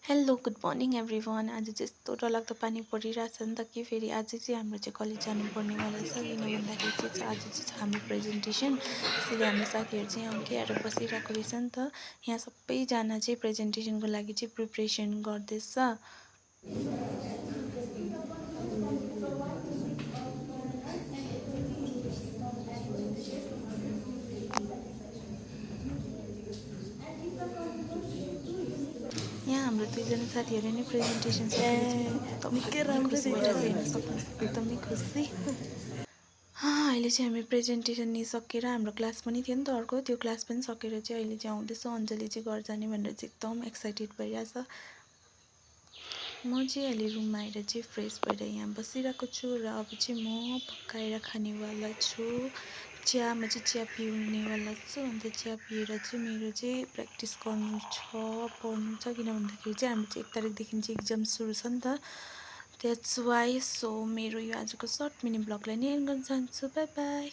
Hello good morning everyone. आज चाहिँ यस्तो डरलाग्दो पानी परिरहेछ नि त कि फेरि आज चाहिँ हाम्रो चाहिँ कलेज जानुपर्नेवाला छ। किन भन्दाखेरि चाहिँ आज चाहिँ हाम्रो प्रेजेन्टेसन, त्यसैले हाम्रो साथीहरू चाहिँ अँकिएर बसिरहेको रहेछ नि त। यहाँ सबैजना चाहिँ प्रेजेन्टेसनको लागि चाहिँ प्रिपरेसन गर्दैछ। यहाँ हाम्रो दुईजना साथीहरू नै प्रेजेन्टेसन सकेर एकदमै खुसी भइरहेको हेर्न सक्नुहुन्छ, एकदमै खुसी। अहिले चाहिँ हामी प्रेजेन्टेसन सकेर हाम्रो क्लास पनि थियो नि त अर्को, त्यो क्लास पनि सकेर चाहिँ अहिले चाहिँ आउँदैछ। अञ्जली चाहिँ घर जाने भनेर चाहिँ एकदम एक्साइटेड भइरहेछ। म चाहिँ अहिले रुममा आएर चाहिँ फ्रेस भएर यहाँ बसिरहेको छु र अब चाहिँ म पकाएर खानेवाला छु। म चाहिँ चिया पिउनेवाला छु। अन्त चिया पिएर चाहिँ मेरो चाहिँ प्र्याक्टिस गर्नु छ, पढ्नु छ। किन भन्दाखेरि चाहिँ हाम्रो चाहिँ 1 तारिकदेखि चाहिँ एक्जाम सुरु छ नि त। That's why. सो मेरो यो आजको सर्ट मिनी ब्लगलाई नै एन्ड गर्न चाहन्छु। By by.